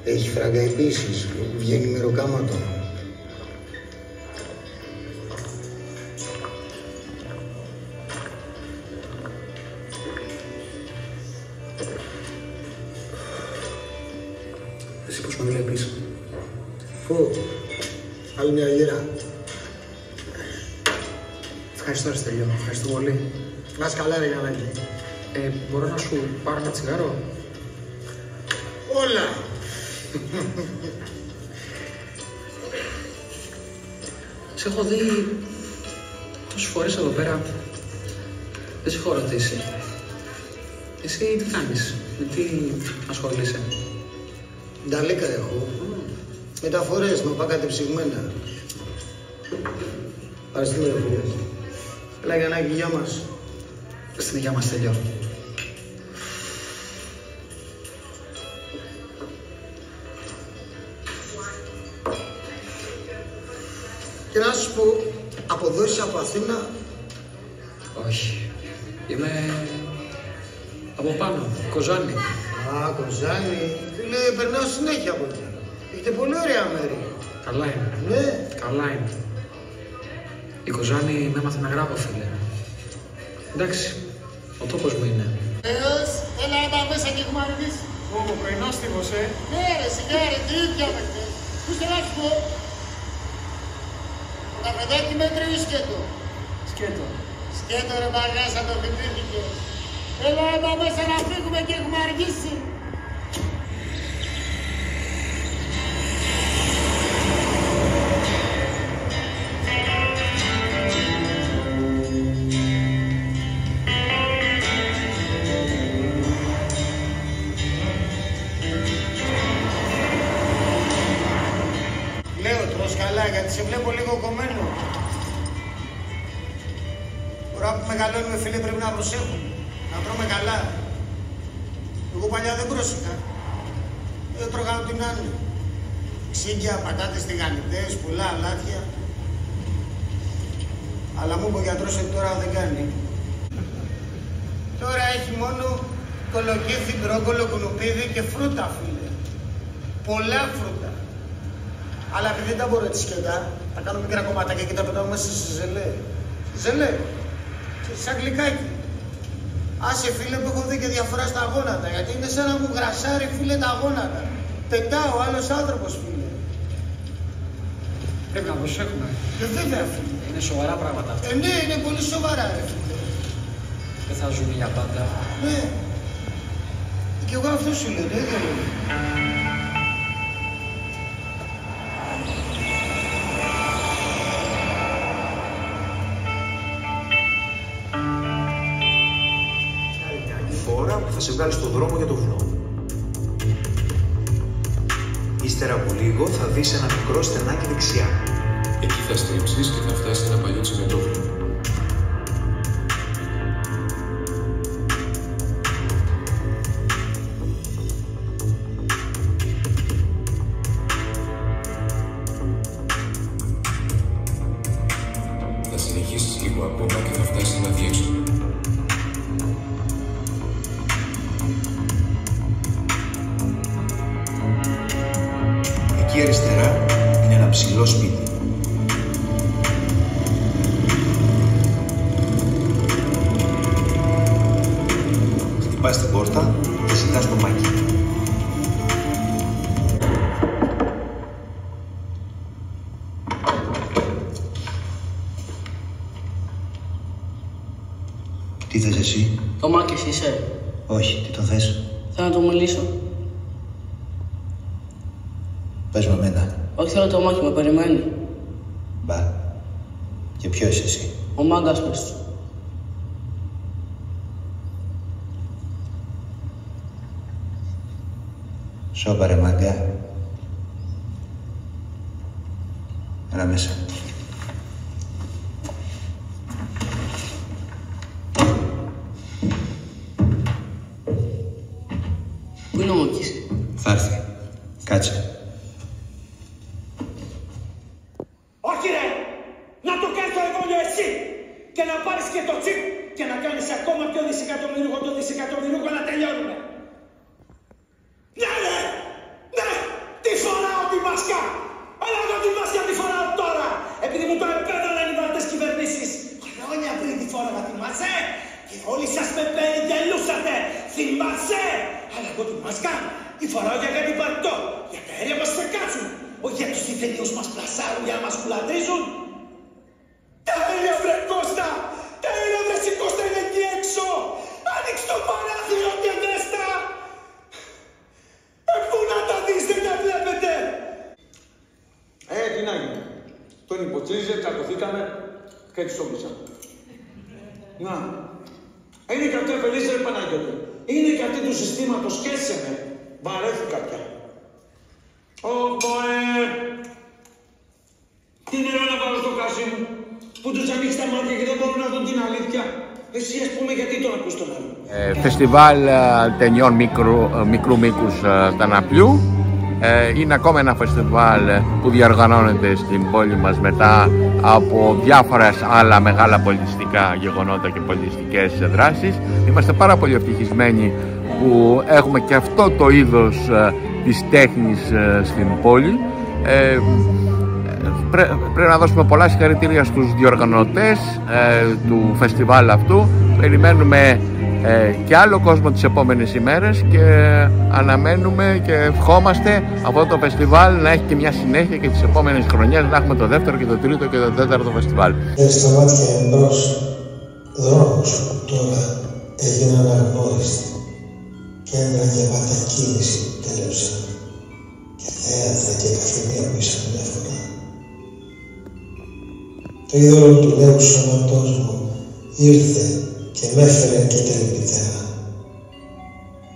Έχει φράγκα επίσης, βγαίνει μεροκάματο. Εσύ πώς με βλέπεις? Φου, άλλη μια γύρα. Ευχαριστώ, Αριστελιό. Ευχαριστώ πολύ. Να είσαι καλά, ρε Γιαννάκη. Μπορώ να σου πάρω ένα τσιγάρο? Όλα. Σε έχω δει τόσες φορές εδώ πέρα. Δεν σε έχω ρωτήσει. Εσύ τι κάνεις, με τι ασχολείσαι? Νταλίκα έχω. Μεταφορές, με πάω κατεψυγμένα. Ευχαριστούμε, ρε φίλε. Έλα, Γιαννάκη, γεια μας. Στην υγεία μας, Τελειώ. Και να σου πω, αποδόσεις από Αθήνα? Όχι. Είμαι από πάνω, Κοζάνη. Α, Κοζάνη. Φίλε, περνάω συνέχεια από εκεί. Έχετε πολύ ωραία μέρη. Καλά είναι. Ναι. Καλά είναι. Η Κοζάνη με έμαθε να γράφω, φίλε. Εντάξει, ο τόπος μου είναι. Έλα εδώ μέσα και έχουμε αργήσει. Ω, πρωινόστιβος, Ναι ρε, σιγάρε, τι ίδια με χτες. Πού στο να σου πω. Το καφεδάκι μέτρο ή σκέτο? Σκέτο. Σκέτο ρε μπαγάσα, το θυμήθηκε. Έλα εδώ μέσα να φύγουμε και έχουμε αργήσει. Λέω τρως καλά γιατί σε βλέπω λίγο κομμένο. Τώρα που μεγαλώνουμε φίλε πρέπει να προσέχουμε. Να τρώμε καλά. Εγώ παλιά δεν πρόσεχα. Έτρωγα ό,τι να είναι. Ξύγκια, πατάτες τηγανιτές, πολλά αλάτια. Αλλά μου είπε ο γιατρός ότι τώρα δεν κάνει. Τώρα έχει μόνο κολοκύθι, μπρόκολο, κουνουπίδι και φρούτα φίλε. Πολλά φρούτα. Αλλά επειδή δεν τα μπορώ έτσι σκετά, θα κάνω μικρά κομματάκια και τα πετάω μέσα σε ζελέ. Ζελέ. Σαν γλυκάκι. Άσε φίλε που έχω δει και διαφορά στα γόνατα, γιατί είναι σαν να μου γρασάρει φίλε τα γόνατα. Πετάω άλλος άνθρωπος φίλε. Πρέπει να προσέχουμε. Βέβαια φίλε. Είναι σοβαρά πράγματα αυτά. Ναι, είναι πολύ σοβαρά ρε φίλε. Δεν θα ζούμε για πάντα. Ναι. Και εγώ αυτό σου λέω, το ίδιο λέω. Που θα σε βγάλει στον δρόμο για το βουνό. Ύστερα από λίγο θα δεις ένα μικρό στενάκι δεξιά. Εκεί θα στρίψεις και θα φτάσει ένα παλιό τσιμεντόφυλλο. Θα συνεχίσεις λίγο ακόμα και θα φτάσει ένα διέξοδο. Εκεί αριστερά είναι ένα ψηλό σπίτι. Χτυπάς την πόρτα και ζητάς το Μάκη. Τι θες εσύ? Το Μάκης είσαι? Όχι, τι το θες? Θέλω να το μιλήσω. Πες με εμένα. Όχι, θέλω το Μάκη, με περιμένει. Μπα. Και ποιο είσαι εσύ? Ο μάγκας μας. Σώπα ρε μάγκα. Έλα μέσα. Πού είναι ο Μάκης? Θα έρθει. Κάτσε. Όχι ρε! Να το κάνεις το εμβόλιο εσύ! Και να πάρεις και το τσιπ και να κάνεις ακόμα πιο δισεκατομμυρούχο το δισεκατομμυρούχο να τελειώνουμε! Ναι ρε! Ναι! Και όλοι σας με περιτελούσατε, θυμάσαι. Αλλά εγώ τι μας κάνω, τη φοράω για κάτι παρτό, για τα αέρια μας θα κάτσουν. Όχι για τους τυφενίους μας πλασάρουν για να μας κουλαντρίζουν. Τα αέρια βρε Κώστα, τα αέρια βρε Κώστα είναι εκεί έξω. Άνοιξε το παράθυρο και δες τα. Πού να τα δεις, δεν τα βλέπετε. Τι να γίνει. Τον υποτσίζε, τσακωθήκαμε και έτσι σώπησα. Να. Είναι και αυτή η αφελής ρε Παναγιώτη. Είναι και αυτή του συστήματος, σκέφτεσαι με. Βαρέθηκα πια. Τι νερό να βάλω στο κρασί μου, που τους ανοίξει τα μάτια και δεν μπορούν να δουν την αλήθεια. Εσύ ας πούμε γιατί τον ακούς τον άλλο. Φεστιβάλ ταινιών μικρού μήκους Ταναπιού. Είναι ακόμα ένα φεστιβάλ που διοργανώνεται στην πόλη μας μετά από διάφορες άλλα μεγάλα πολιτιστικά γεγονότα και πολιτιστικές δράσεις. Είμαστε πάρα πολύ ευτυχισμένοι που έχουμε και αυτό το είδος της τέχνης στην πόλη. Πρέπει να δώσουμε πολλά συγχαρητήρια στους διοργανωτές του φεστιβάλ αυτού. Περιμένουμε και άλλο κόσμο τις επόμενες ημέρες και αναμένουμε και ευχόμαστε αυτό το φεστιβάλ να έχει και μια συνέχεια και τις επόμενες χρονιές να έχουμε το δεύτερο και το τρίτο και το τέταρτο φεστιβάλ. Στα μάτια εμπρός δρόμους που τώρα έγιναν αγνώριστοι, κέντρα και μετακίνηση που τέλεψαν και θέατρα και καφενεία που ήσαν μια φορά. Το είδωλο του νέου σώματός μου ήρθε και μ' έφερε και την μητέρα.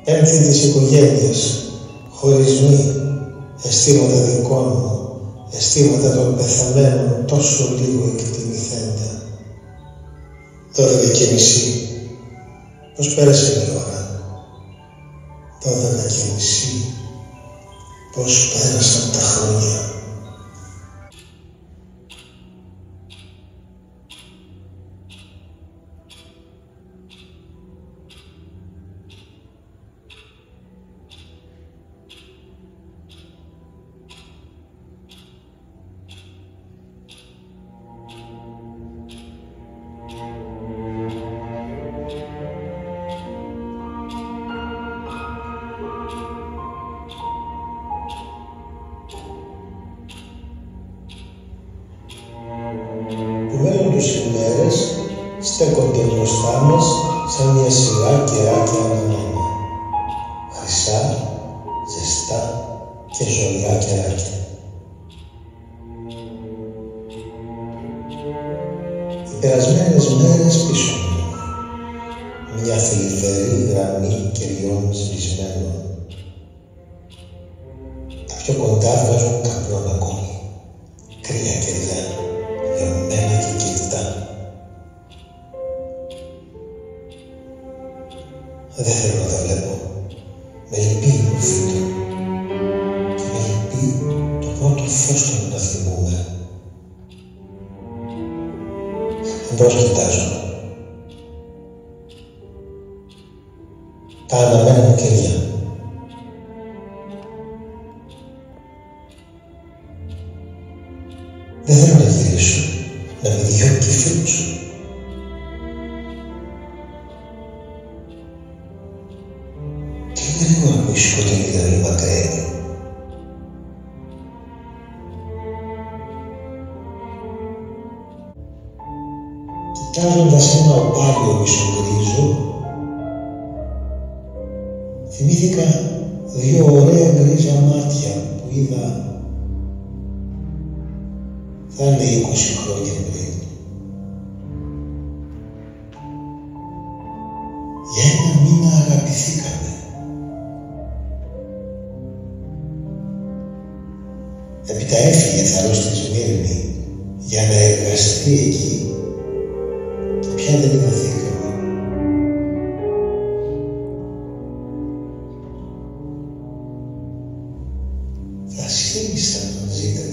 Πέμπτη της οικογένειας, χωρισμοί, αισθήματα δικών μου, αισθήματα των πεθαμένων τόσο λίγο εκτιμηθέντα. 12:30. Πώς πέρασε η ώρα. 12:30. Πώς πέρασαν τα χρόνια. Τους ημέρες στέκονται μπροστά μας σαν μια σειρά κεράκια αναμένα. Χρυσά, ζεστά και ζωηρά κεράκια. Οι περασμένες μέρες πίσω μου. Μια θλιβερή γραμμή κεριών σβησμένων. Τα πιο κοντά βγάζουν καπνόν ακόμη. Κρύα κεριά, λιωμένα και κυρτά. Δεν θέλω να τα βλέπω. Με λυπεί ο φύτο. Και με λυπεί το πρώτο φως του να θυμούμε. Εμπρός κοιτάζω. Τα αναμένα μου κεριά. Δεν θέλω να γυρίσω, να με διώκει η φίλη σου. Τι γρήγορα μου η σκοτεινή γραμμή μακραίνει. Κοιτάζοντας ένα οπάλιο μισογκρίζο, θυμήθηκα 2 ωραία γκρίζα μάτια που είδα θα είναι 20 χρόνια πριν. Για 1 μήνα αγαπηθήκαμε. Έπειτα έφυγε θαρρός στη Σμύρνη για να εργαστεί εκεί και πια δεν ειδωθήκαμε. Θα σύμμισαν μαζί τα